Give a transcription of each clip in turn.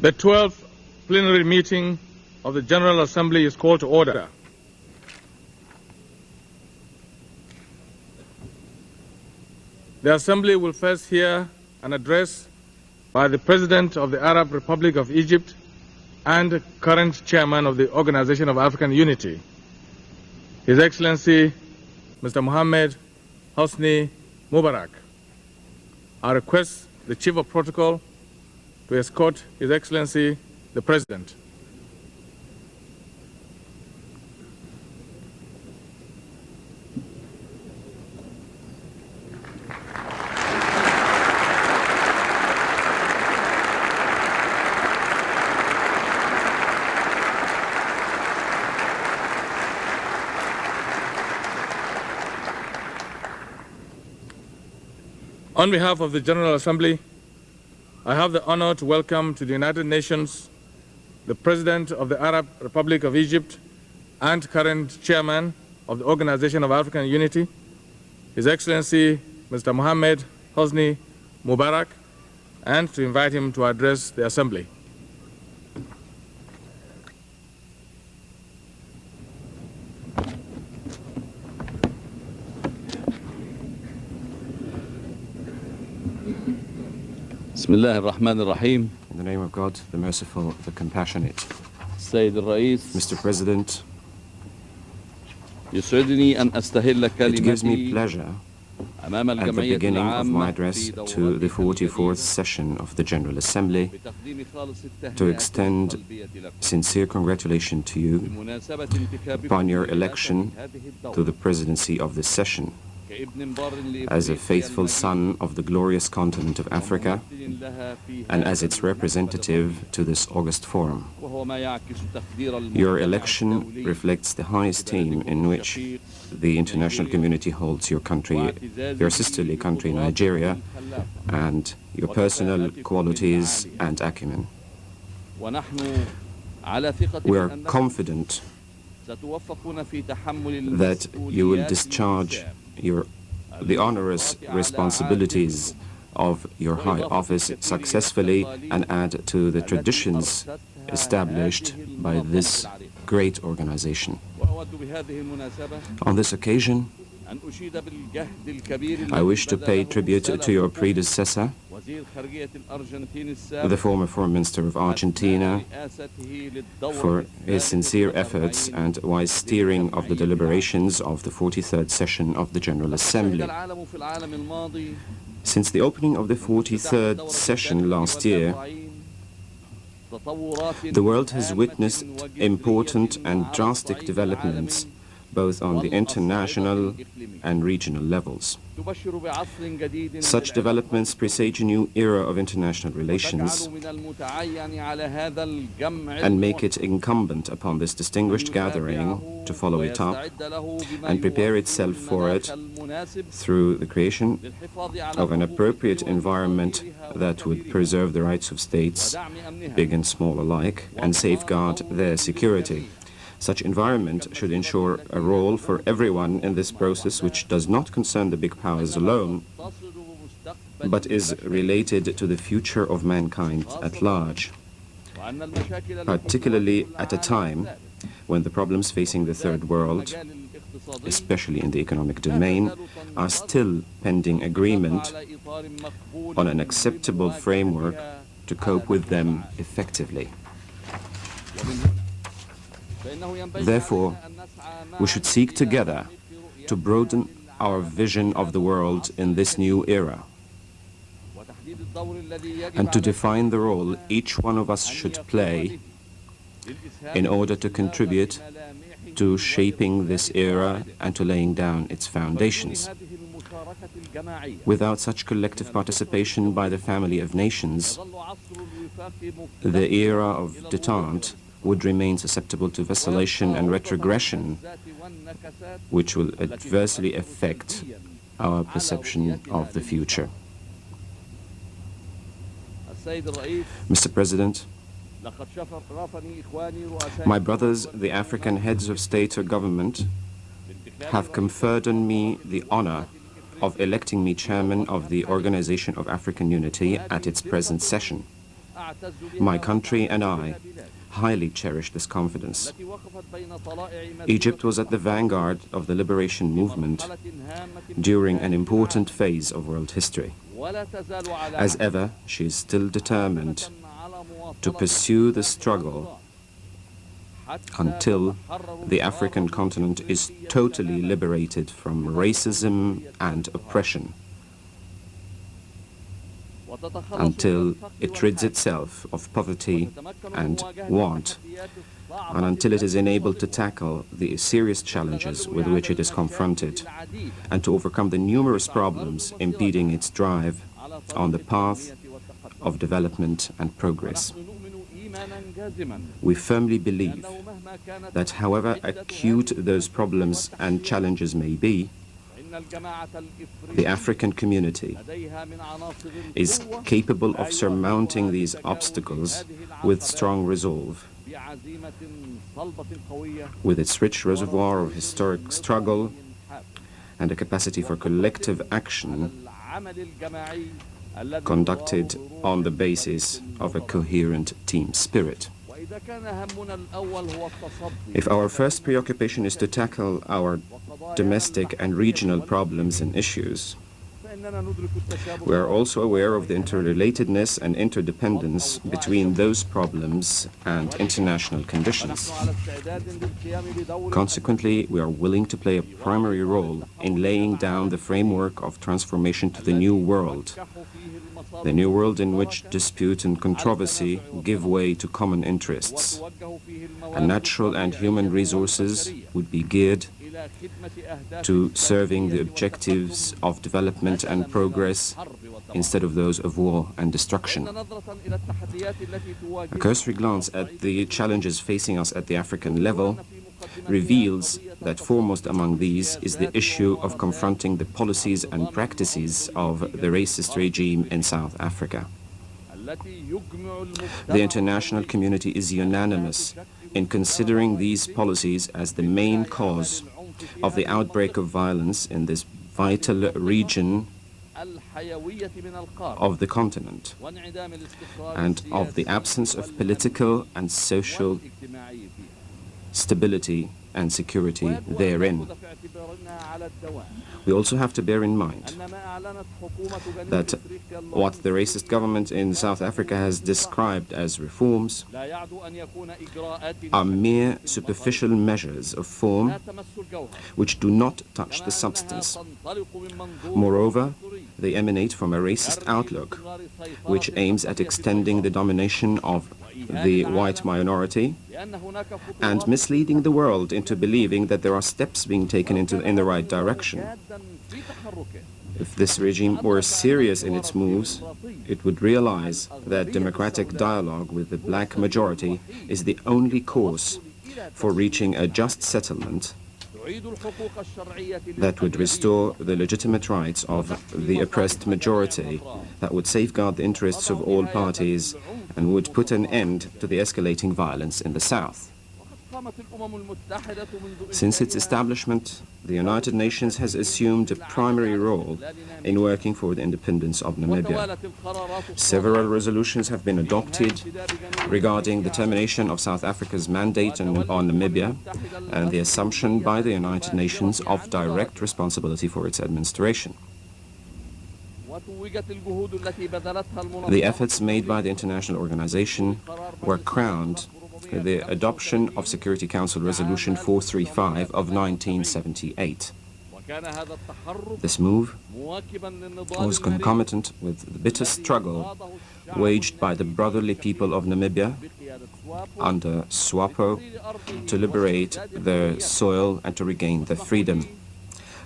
The 12th plenary meeting of the General Assembly is called to order. The Assembly will first hear an address by the President of the Arab Republic of Egypt and current Chairman of the Organization of African Unity, His Excellency Mr. Mohammed Hosni Mubarak. I request the Chief of Protocol to escort His Excellency the President. On behalf of the General Assembly, I have the honor to welcome to the United Nations the President of the Arab Republic of Egypt and current Chairman of the Organization of African Unity, His Excellency Mr. Mohammed Hosni Mubarak, and to invite him to address the Assembly. In the name of God, the Merciful, the Compassionate. السيد الرئيس Mr. President, يسعدني أن أستهل it gives me كلمتي pleasure أمام at the الجمعية beginning of my العامة address to the 44th session of the General Assembly بتقديم خالص التهنئة to extend القلبية لكم sincere congratulations to you بمناسبة انتخابكم upon your لرئاسة election هذه الدورة. to the presidency of this session. كابن بار As a لإفريقيا faithful المجيد son of the glorious continent of Africa وممثل لها في and هذا as its المناسبة representative to this August forum, وهو ما يعكس تقدير your المجتمع election الدولي reflects the high esteem in which the international community holds your country, your sisterly country Nigeria, and your personal qualities and acumen. ونحن على ثقة We are أنكم confident ستوفقون في تحمل that you will المسؤوليات discharge الوسام. the onerous responsibilities of your high office successfully and add to the traditions established by this great organization. وأود بهذه المناسبة On this occasion, أن أشيد بالجهد الكبير I wish to pay الذي tribute بذله to your predecessor, وزير خارجية الأرجنتين السابق the former Foreign Minister of Argentina, رئاسته للدورة for his sincere efforts and wise steering of the deliberations of the 43rd session of the General Assembly. العالم في العالم الماضي Since the opening of the 43rd session last year, the world has witnessed important and drastic developments both on the international and regional levels. Such developments presage a new era of international relations and make it incumbent upon this distinguished gathering to follow it up and prepare itself for it through the creation of an appropriate environment that would preserve the rights of states, big and small alike, and safeguard their security. Such environment should ensure a role for everyone in this process which does not concern the big powers alone, but is related to the future of mankind at large, particularly at a time when the problems facing the third world, especially in the economic domain, are still pending agreement on an acceptable framework to cope with them effectively. Therefore, we should seek together to broaden our vision of the world in this new era and to define the role each one of us should play in order to contribute to shaping this era and to laying down its foundations. Without such collective participation by the family of nations, the era of détente would remain susceptible to vacillation and retrogression, which will adversely affect our perception of the future. Mr. President, my brothers, the African heads of state or government, have conferred on me the honor of electing me chairman of the Organization of African Unity at its present session. My country and I highly cherish this confidence. Egypt was at the vanguard of the liberation movement during an important phase of world history. As ever, she is still determined to pursue the struggle until the African continent is totally liberated from racism and oppression, until it rids itself of poverty and want, and until it is enabled to tackle the serious challenges with which it is confronted, and to overcome the numerous problems impeding its drive on the path of development and progress. We firmly believe that however acute those problems and challenges may be, the African community is capable of surmounting these obstacles with strong resolve, with its rich reservoir of historic struggle and a capacity for collective action conducted on the basis of a coherent team spirit. If our first preoccupation is to tackle our domestic and regional problems and issues, we are also aware of the interrelatedness and interdependence between those problems and international conditions. Consequently, we are willing to play a primary role in laying down the framework of transformation to the new world in which dispute and controversy give way to common interests, and natural and human resources would be geared to serving the objectives of development and progress instead of those of war and destruction. A cursory glance at the challenges facing us at the African level reveals that foremost among these is the issue of confronting the policies and practices of the racist regime in South Africa. The international community is unanimous in considering these policies as the main cause of the outbreak of violence in this vital region of the continent and of the absence of political and social stability and security therein. We also have to bear in mind that what the racist government in South Africa has described as reforms are mere superficial measures of form which do not touch the substance. Moreover, they emanate from a racist outlook which aims at extending the domination of the white minority and misleading the world into believing that there are steps being taken in the right direction. If this regime were serious in its moves, it would realize that democratic dialogue with the black majority is the only course for reaching a just settlement that would restore the legitimate rights of the oppressed majority, that would safeguard the interests of all parties, and would put an end to the escalating violence in the South. Since its establishment, the United Nations has assumed a primary role in working for the independence of Namibia. Several resolutions have been adopted regarding the termination of South Africa's mandate on Namibia and the assumption by the United Nations of direct responsibility for its administration. The efforts made by the international organization were crowned with the adoption of Security Council Resolution 435 of 1978. This move was concomitant with the bitter struggle waged by the brotherly people of Namibia under SWAPO to liberate their soil and to regain their freedom.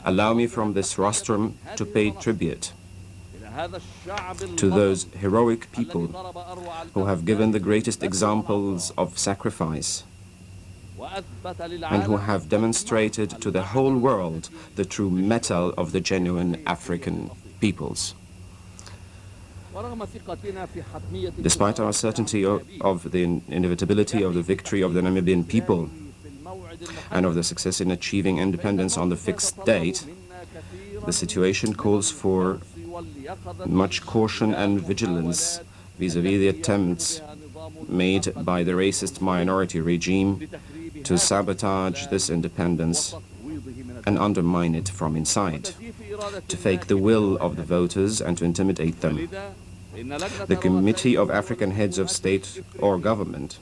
Allow me from this rostrum to pay tribute to those heroic people who have given the greatest examples of sacrifice and who have demonstrated to the whole world the true mettle of the genuine African peoples. Despite our certainty of the inevitability of the victory of the Namibian people and of the success in achieving independence on the fixed date, the situation calls for much caution and vigilance vis-à-vis the attempts made by the racist minority regime to sabotage this independence and undermine it from inside, to fake the will of the voters and to intimidate them. The Committee of African Heads of State or Government,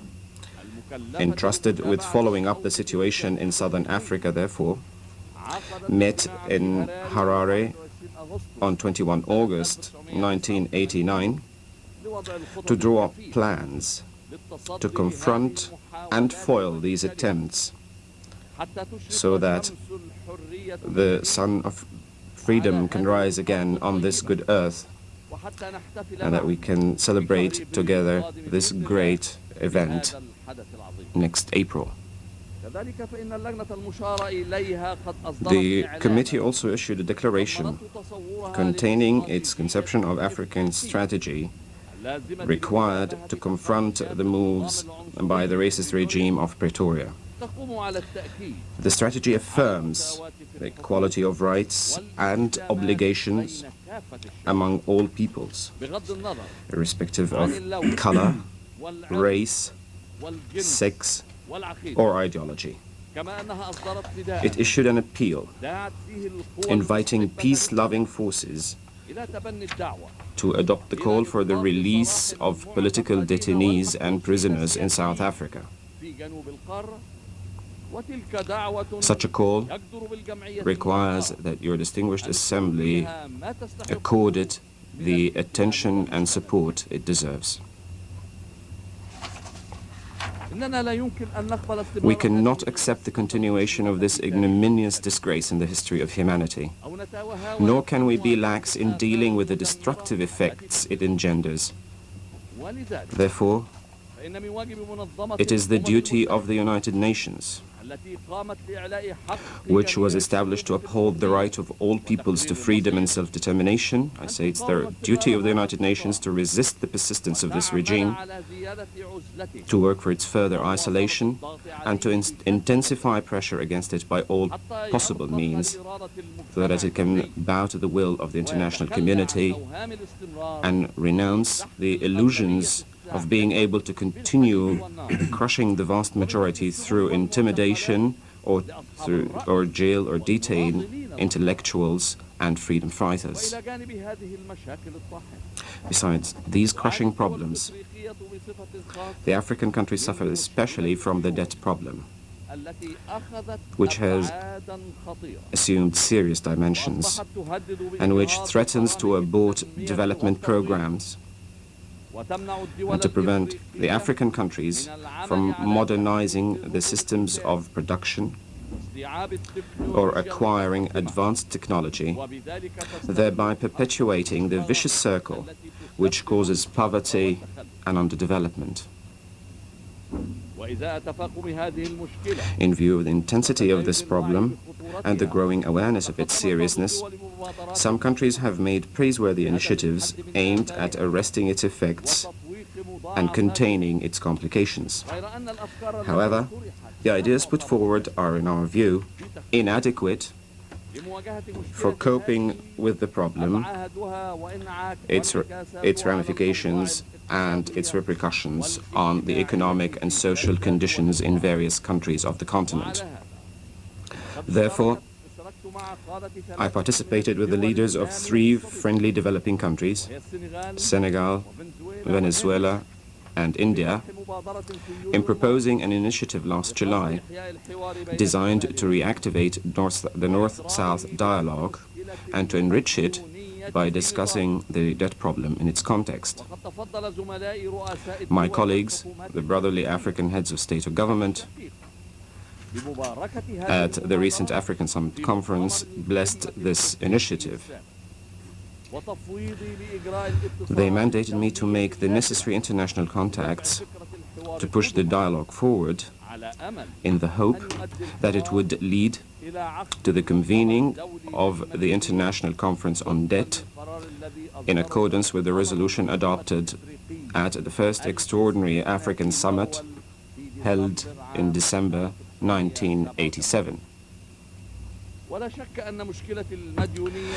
entrusted with following up the situation in Southern Africa, therefore, met in Harare on 21 August 1989 to draw up plans to confront and foil these attempts so that the sun of freedom can rise again on this good earth and that we can celebrate together this great event next April. The committee also issued a declaration containing its conception of African strategy required to confront the moves by the racist regime of Pretoria. The strategy affirms the equality of rights and obligations among all peoples, irrespective of color, race, sex, or ideology. It issued an appeal inviting peace-loving forces to adopt the call for the release of political detainees and prisoners in South Africa. Such a call requires that your distinguished assembly accord it the attention and support it deserves. We cannot accept the continuation of this ignominious disgrace in the history of humanity, nor can we be lax in dealing with the destructive effects it engenders. Therefore, it is the duty of the United Nations, which was established to uphold the right of all peoples to freedom and self-determination. I say it's the duty of the United Nations to resist the persistence of this regime, to work for its further isolation, and to intensify pressure against it by all possible means, so that it can bow to the will of the international community and renounce the illusions of being able to continue crushing the vast majority through intimidation or jail or detain intellectuals and freedom fighters. Besides these crushing problems, the African countries suffer especially from the debt problem, which has assumed serious dimensions and which threatens to abort development programs and to prevent the African countries from modernizing the systems of production or acquiring advanced technology, thereby perpetuating the vicious circle which causes poverty and underdevelopment. In view of the intensity of this problem and the growing awareness of its seriousness, some countries have made praiseworthy initiatives aimed at arresting its effects and containing its complications. However, the ideas put forward are, in our view, inadequate for coping with the problem, its ramifications, and its repercussions on the economic and social conditions in various countries of the continent. Therefore, I participated with the leaders of 3 friendly developing countries, Senegal, Venezuela, and India, in proposing an initiative last July designed to reactivate the North-South dialogue and to enrich it by discussing the debt problem in its context. My colleagues, the brotherly African heads of state or government, at the recent African Summit Conference, blessed this initiative. They mandated me to make the necessary international contacts to push the dialogue forward in the hope that it would lead to the convening of the International Conference on Debt in accordance with the resolution adopted at the first extraordinary African Summit held in December 1987.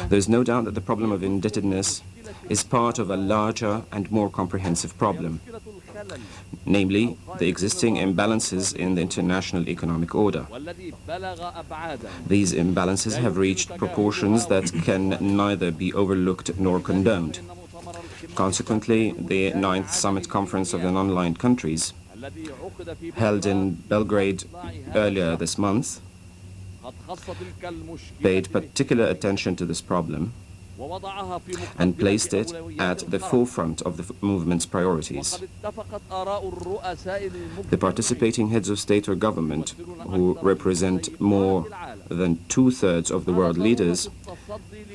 There's no doubt that the problem of indebtedness is part of a larger and more comprehensive problem, namely the existing imbalances in the international economic order. These imbalances have reached proportions that can neither be overlooked nor condoned. Consequently, the 9th Summit Conference of the Non-Aligned Countries, held in Belgrade earlier this month, paid particular attention to this problem and placed it at the forefront of the movement's priorities. The participating heads of state or government, who represent more than 2/3 of the world leaders,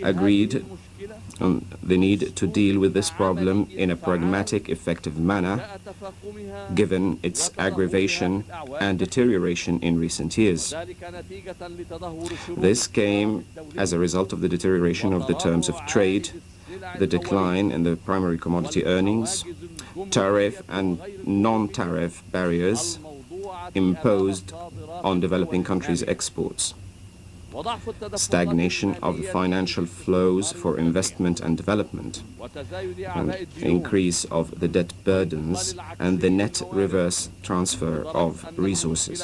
agreed on the need to deal with this problem in a pragmatic, effective manner, given its aggravation and deterioration in recent years. This came as a result of the deterioration of the terms of trade, the decline in the primary commodity earnings, tariff and non-tariff barriers imposed on developing countries' exports, stagnation of the financial flows for investment and development, an increase of the debt burdens, and the net reverse transfer of resources.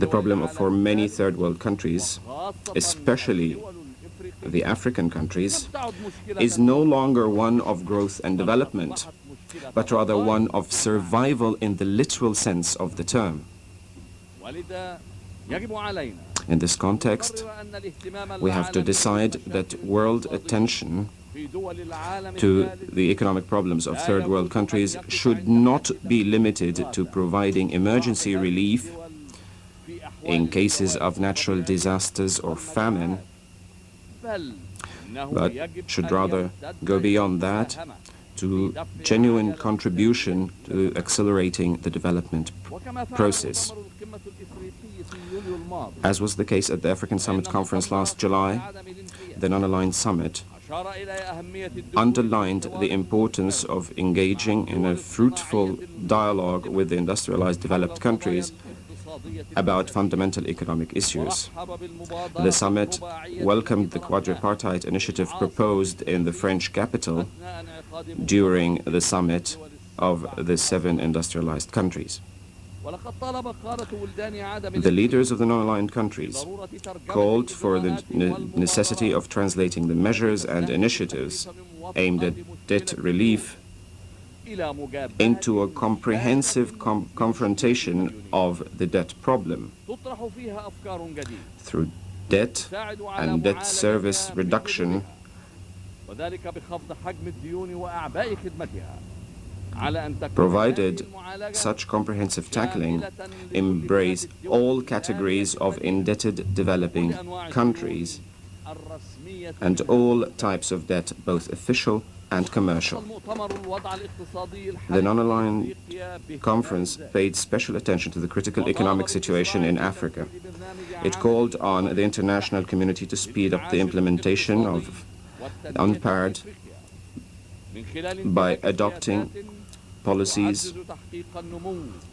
The problem for many third world countries, especially the African countries, is no longer one of growth and development, but rather one of survival in the literal sense of the term. In this context, we have to decide that world attention to the economic problems of third world countries should not be limited to providing emergency relief in cases of natural disasters or famine, but should rather go beyond that to genuine contribution to accelerating the development process. As was the case at the African Summit Conference last July, the Non-Aligned Summit underlined the importance of engaging in a fruitful dialogue with the industrialized developed countries about fundamental economic issues. The summit welcomed the quadripartite initiative proposed in the French capital during the summit of the 7 industrialized countries. The leaders of the non-aligned countries called for the necessity of translating the measures and initiatives aimed at debt relief into a comprehensive confrontation of the debt problem through debt and debt service reduction, provided such comprehensive tackling embrace all categories of indebted developing countries and all types of debt, both official and commercial. The non-aligned conference paid special attention to the critical economic situation in Africa. It called on the international community to speed up the implementation of UNPAD by adopting policies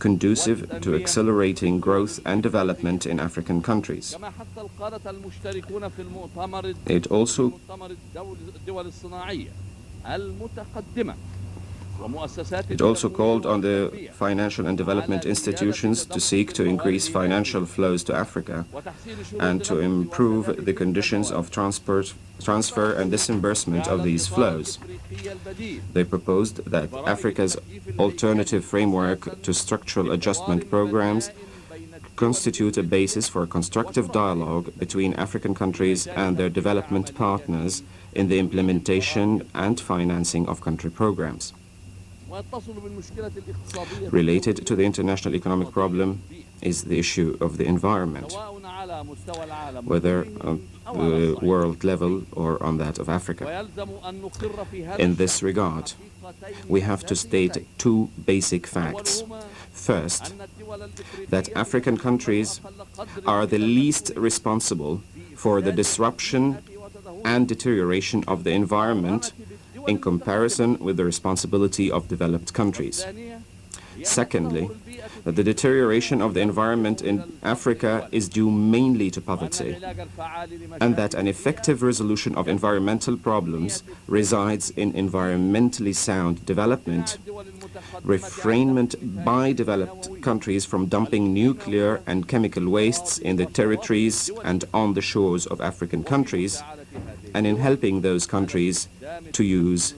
conducive to accelerating growth and development in African countries. It also called on the financial and development institutions to seek to increase financial flows to Africa and to improve the conditions of transfer and disbursement of these flows. They proposed that Africa's alternative framework to structural adjustment programs constitute a basis for a constructive dialogue between African countries and their development partners in the implementation and financing of country programs. Related to the international economic problem is the issue of the environment, whether on the world level or on that of Africa. In this regard, we have to state 2 basic facts. First, that African countries are the least responsible for the disruption and deterioration of the environment in comparison with the responsibility of developed countries. Secondly, that the deterioration of the environment in Africa is due mainly to poverty, and that an effective resolution of environmental problems resides in environmentally sound development, refrainment by developed countries from dumping nuclear and chemical wastes in the territories and on the shores of African countries, and in helping those countries to use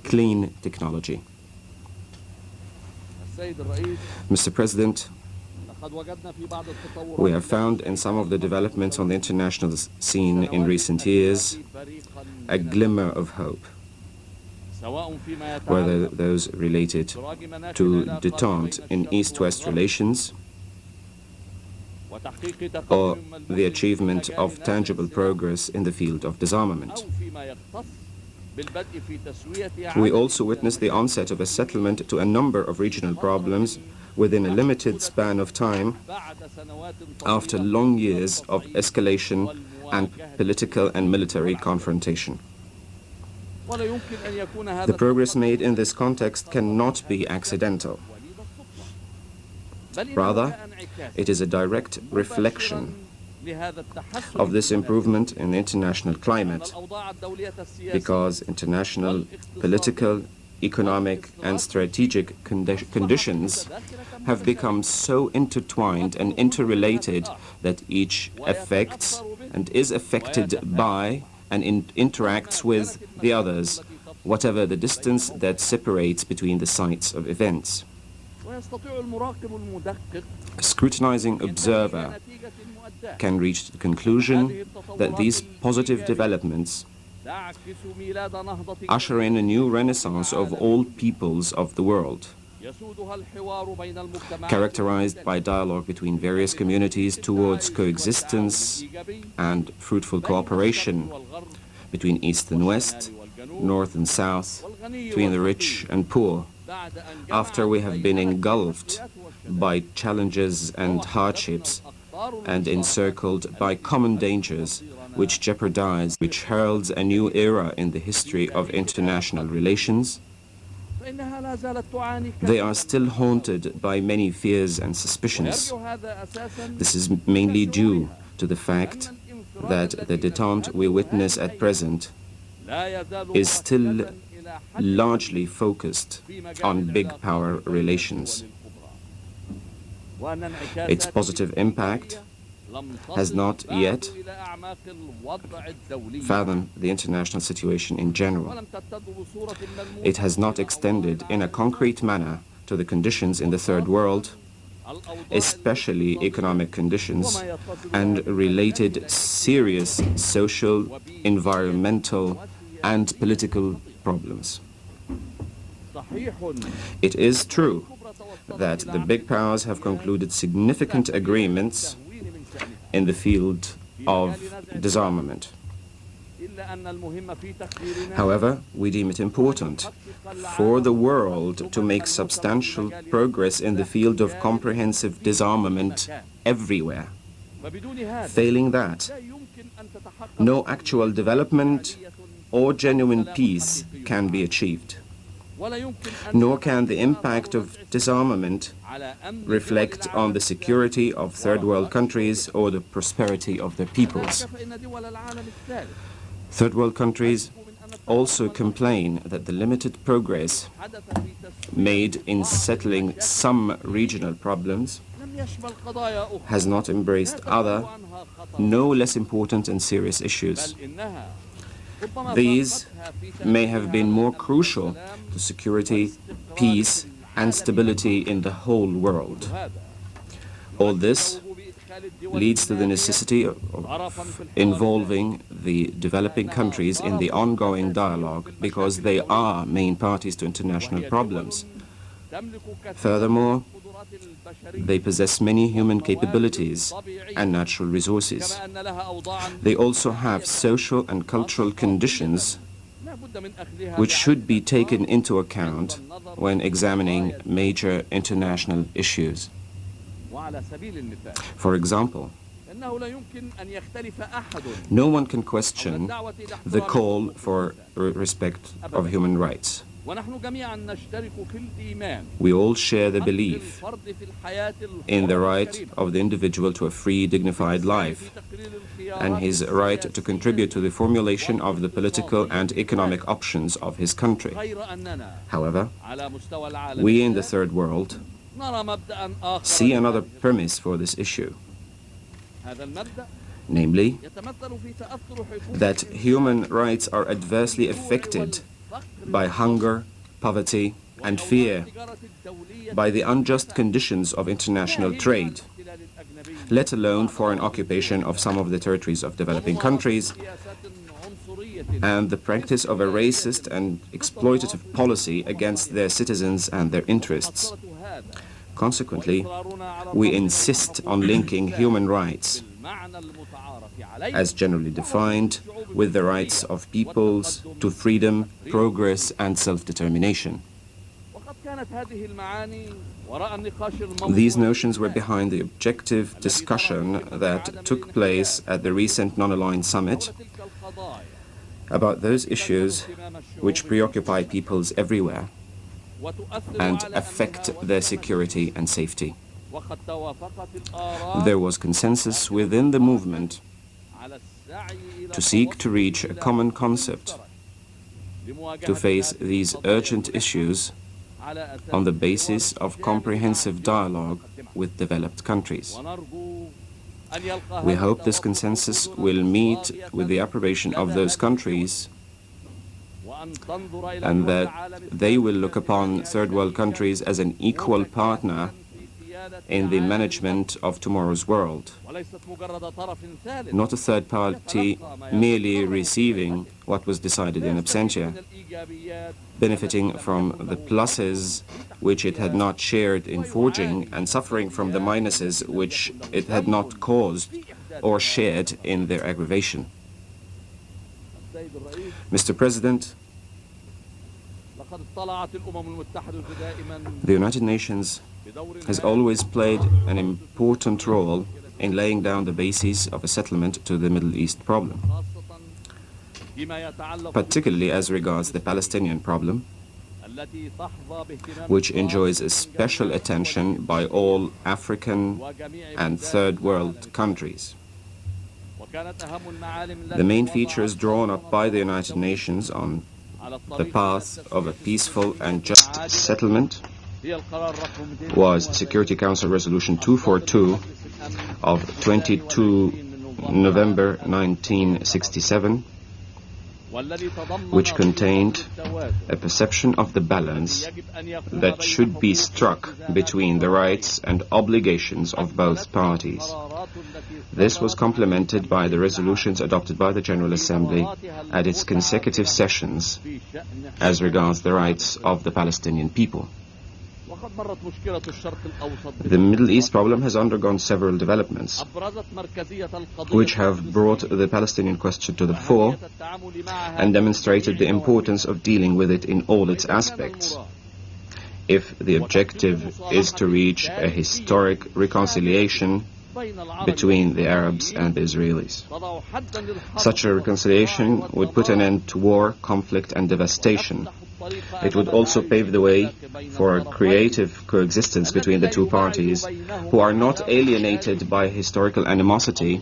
clean technology. Mr. President, we have found in some of the developments on the international scene in recent years a glimmer of hope, whether those related to détente in East-West relations or the achievement of tangible progress in the field of disarmament. We also witnessed the onset of a settlement to a number of regional problems within a limited span of time after long years of escalation and political and military confrontation. The progress made in this context cannot be accidental. Rather, it is a direct reflection of this improvement in the international climate, because international political, economic, and strategic conditions have become so intertwined and interrelated that each affects and is affected by and interacts with the others, whatever the distance that separates between the sites of events. A scrutinizing observer can reach the conclusion that these positive developments usher in a new renaissance of all peoples of the world, characterized by dialogue between various communities towards coexistence and fruitful cooperation between East and West, North and South, between the rich and poor, after we have been engulfed by challenges and hardships and encircled by common dangers which jeopardize, which heralds a new era in the history of international relations. They are still haunted by many fears and suspicions. This is mainly due to the fact that the détente we witness at present is still largely focused on big power relations. Its positive impact has not yet fathomed the international situation in general. It has not extended in a concrete manner to the conditions in the Third World, especially economic conditions and related serious social, environmental, and political problems. It is true that the big powers have concluded significant agreements in the field of disarmament. However, we deem it important for the world to make substantial progress in the field of comprehensive disarmament everywhere. Failing that, no actual development or genuine peace can be achieved, nor can the impact of disarmament reflect on the security of third world countries or the prosperity of their peoples. Third world countries also complain that the limited progress made in settling some regional problems has not embraced other, no less important and serious issues. These may have been more crucial to security, peace, and stability in the whole world. All this leads to the necessity of involving the developing countries in the ongoing dialogue, because they are main parties to international problems. Furthermore, they possess many human capabilities and natural resources. They also have social and cultural conditions which should be taken into account when examining major international issues. For example, no one can question the call for respect of human rights. We all share the belief in the right of the individual to a free, dignified life, and his right to contribute to the formulation of the political and economic options of his country. However, we in the Third World see another premise for this issue, namely that human rights are adversely affected by hunger, poverty, and fear, by the unjust conditions of international trade, let alone foreign occupation of some of the territories of developing countries, and the practice of a racist and exploitative policy against their citizens and their interests. Consequently, we insist on linking human rights, as generally defined, with the rights of peoples to freedom, progress, and self-determination. These notions were behind the objective discussion that took place at the recent non-aligned summit about those issues which preoccupy peoples everywhere and affect their security and safety. There was consensus within the movement to seek to reach a common concept to face these urgent issues on the basis of comprehensive dialogue with developed countries. We hope this consensus will meet with the approbation of those countries, and that they will look upon Third World countries as an equal partner in the management of tomorrow's world, not a third party merely receiving what was decided in absentia, benefiting from the pluses which it had not shared in forging and suffering from the minuses which it had not caused or shared in their aggravation. Mr. President, the United Nations has always played an important role in laying down the basis of a settlement to the Middle East problem, particularly as regards the Palestinian problem, which enjoys a special attention by all African and Third World countries. The main features drawn up by the United Nations on the path of a peaceful and just settlement was Security Council Resolution 242 of 22 November 1967, which contained a perception of the balance that should be struck between the rights and obligations of both parties. This was complemented by the resolutions adopted by the General Assembly at its consecutive sessions as regards the rights of the Palestinian people. The Middle East problem has undergone several developments, which have brought the Palestinian question to the fore and demonstrated the importance of dealing with it in all its aspects, if the objective is to reach a historic reconciliation between the Arabs and the Israelis. Such a reconciliation would put an end to war, conflict, and devastation. It would also pave the way for a creative coexistence between the two parties, who are not alienated by historical animosity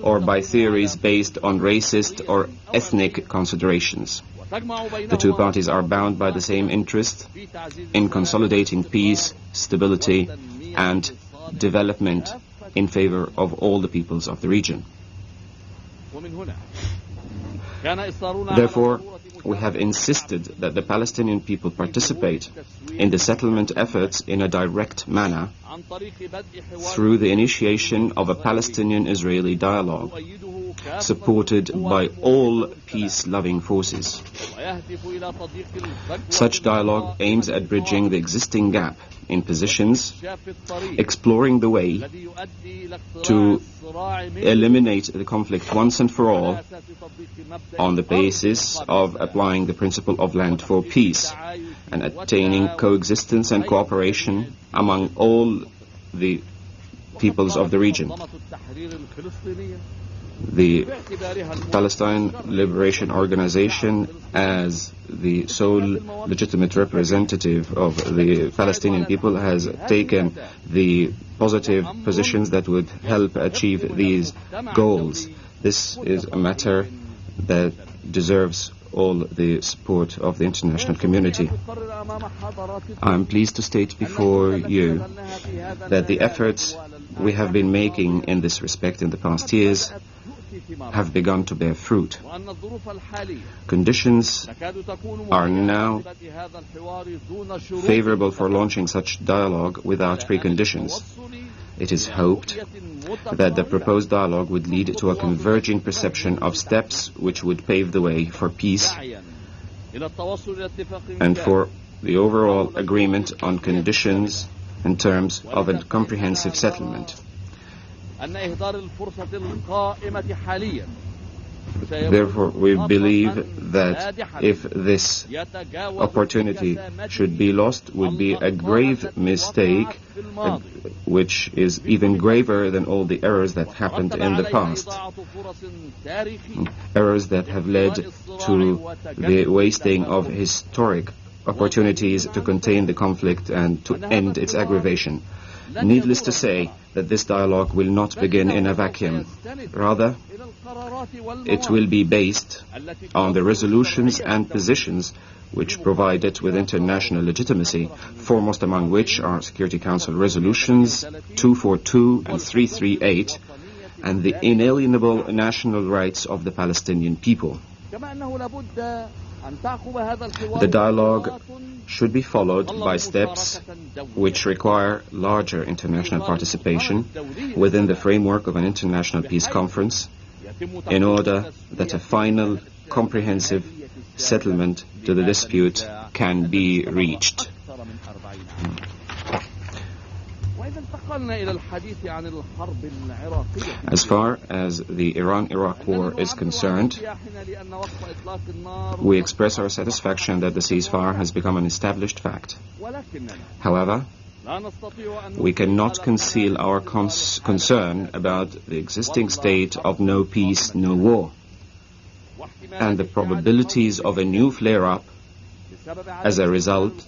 or by theories based on racist or ethnic considerations. The two parties are bound by the same interest in consolidating peace, stability, and development in favor of all the peoples of the region. Therefore, we have insisted that the Palestinian people participate in the settlement efforts in a direct manner through the initiation of a Palestinian-Israeli dialogue supported by all peace-loving forces. Such dialogue aims at bridging the existing gap in positions, exploring the way to eliminate the conflict once and for all on the basis of applying the principle of land for peace and attaining coexistence and cooperation among all the peoples of the region. the Palestine Liberation Organization, as the sole legitimate representative of the Palestinian people, has taken the positive positions that would help achieve these goals. This is a matter that deserves all the support of the international community. I am pleased to state before you that the efforts we have been making in this respect in the past years have begun to bear fruit. Conditions are now favorable for launching such dialogue without preconditions. It is hoped that the proposed dialogue would lead to a converging perception of steps which would pave the way for peace and for the overall agreement on conditions and terms of a comprehensive settlement. Therefore, we believe that if this opportunity should be lost, would be a grave mistake, which is even graver than all the errors that happened in the past. Errors that have led to the wasting of historic opportunities to contain the conflict and to end its aggravation. Needless to say that this dialogue will not begin in a vacuum. Rather, it will be based on the resolutions and positions which provide it with international legitimacy, foremost among which are Security Council resolutions 242 and 338, and the inalienable national rights of the Palestinian people. The dialogue should be followed by steps which require larger international participation within the framework of an international peace conference in order that a final comprehensive settlement to the dispute can be reached. As far as the Iran-Iraq war is concerned, we express our satisfaction that the ceasefire has become an established fact. However, we cannot conceal our concern about the existing state of no peace, no war, and the probabilities of a new flare-up as a result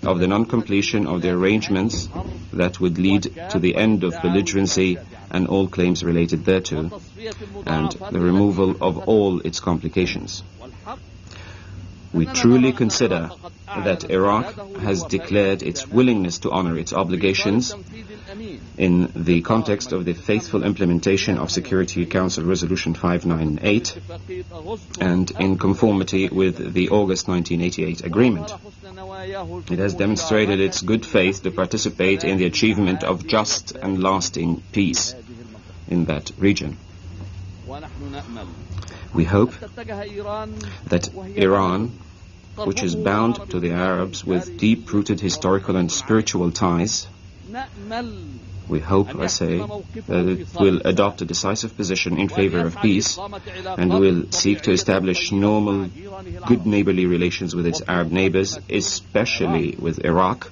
of the non-completion of the arrangements that would lead to the end of belligerency and all claims related thereto, and the removal of all its complications. We truly consider that Iraq has declared its willingness to honor its obligations in the context of the faithful implementation of Security Council Resolution 598 and in conformity with the August 1988 agreement. It has demonstrated its good faith to participate in the achievement of just and lasting peace in that region. We hope that Iran, which is bound to the Arabs with deep-rooted historical and spiritual ties, we hope, I say, that it will adopt a decisive position in favor of peace and will seek to establish normal, good neighborly relations with its Arab neighbors, especially with Iraq,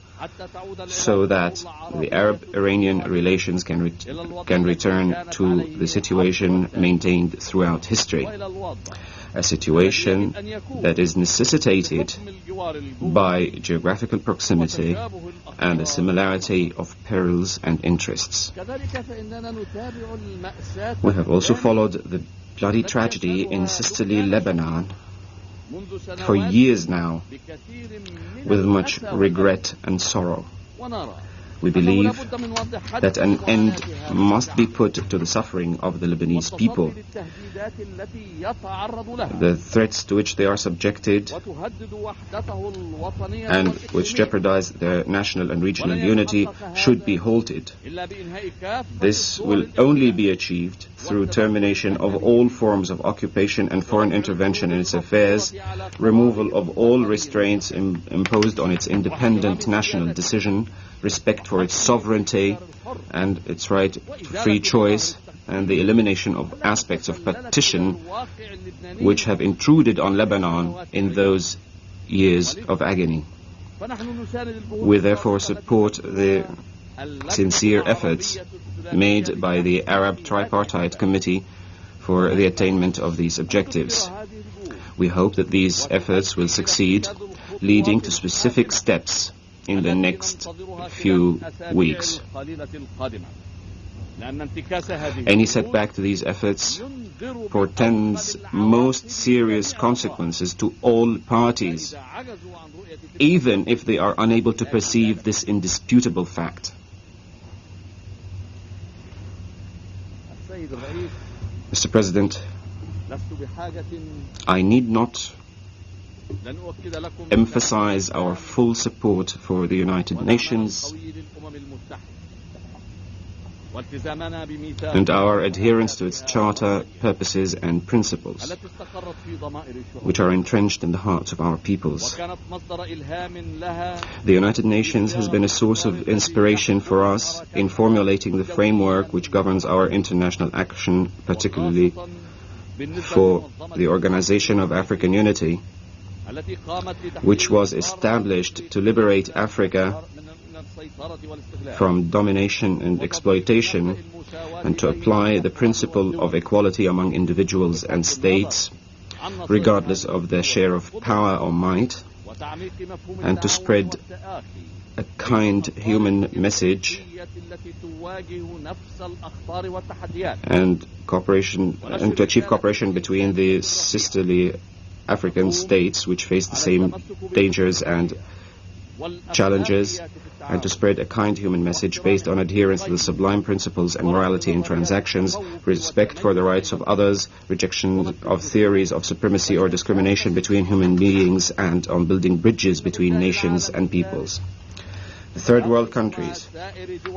so that the Arab-Iranian relations can return to the situation maintained throughout history, a situation that is necessitated by geographical proximity and a similarity of perils and interests. We have also followed the bloody tragedy in Sicily, Lebanon, for years now, with much regret and sorrow. We believe that an end must be put to the suffering of the Lebanese people. The threats to which they are subjected and which jeopardize their national and regional unity should be halted. This will only be achieved through termination of all forms of occupation and foreign intervention in its affairs, removal of all restraints imposed on its independent national decision, respect for its sovereignty and its right to free choice, and the elimination of aspects of partition which have intruded on Lebanon in those years of agony. We therefore support the sincere efforts made by the Arab Tripartite Committee for the attainment of these objectives. We hope that these efforts will succeed, leading to specific steps in the next few weeks. Any setback to these efforts portends most serious consequences to all parties, even if they are unable to perceive this indisputable fact. Mr. President, I need not emphasize our full support for the United Nations and our adherence to its charter, purposes and principles, which are entrenched in the hearts of our peoples. The United Nations has been a source of inspiration for us in formulating the framework which governs our international action, particularly for the Organization of African Unity, which was established to liberate Africa from domination and exploitation and to apply the principle of equality among individuals and states, regardless of their share of power or might, and to spread a kind human message and cooperation, and to achieve cooperation between the sisterly African states which face the same dangers and challenges, and to spread a kind human message based on adherence to the sublime principles and morality in transactions, respect for the rights of others, rejection of theories of supremacy or discrimination between human beings, and on building bridges between nations and peoples. The third world countries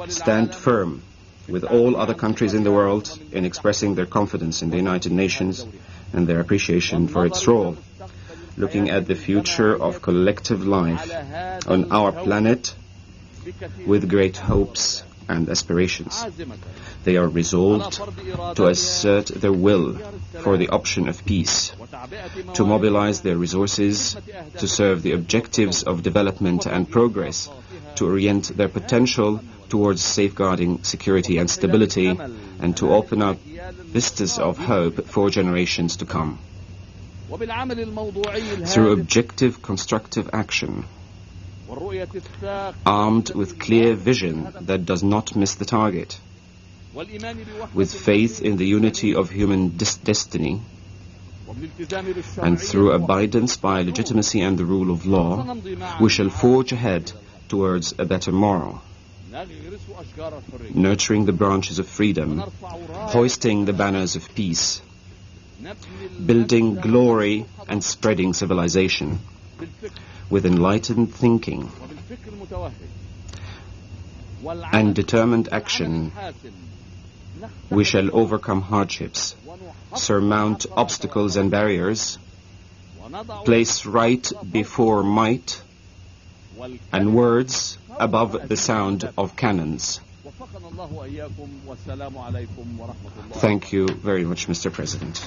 stand firm with all other countries in the world in expressing their confidence in the United Nations and their appreciation for its role, looking at the future of collective life on our planet with great hopes and aspirations. They are resolved to assert their will for the option of peace, to mobilize their resources to serve the objectives of development and progress, to orient their potential towards safeguarding security and stability, and to open up vistas of hope for generations to come. Through objective, constructive action, armed with clear vision that does not miss the target, with faith in the unity of human destiny, and through abidance by legitimacy and the rule of law, we shall forge ahead towards a better morrow, nurturing the branches of freedom, hoisting the banners of peace, building glory and spreading civilization. With enlightened thinking and determined action, we shall overcome hardships, surmount obstacles and barriers, place right before might, and words above the sound of cannons. Thank you very much, Mr. President.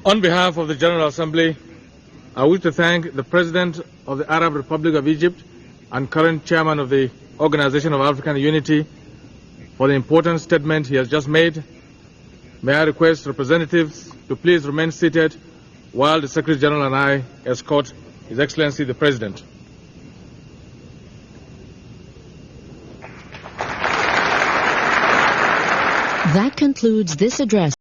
On behalf of the General Assembly, I wish to thank the President of the Arab Republic of Egypt and current Chairman of the Organization of African Unity for the important statement he has just made. May I request representatives to please remain seated while the Secretary General and I escort His Excellency the President. That concludes this address.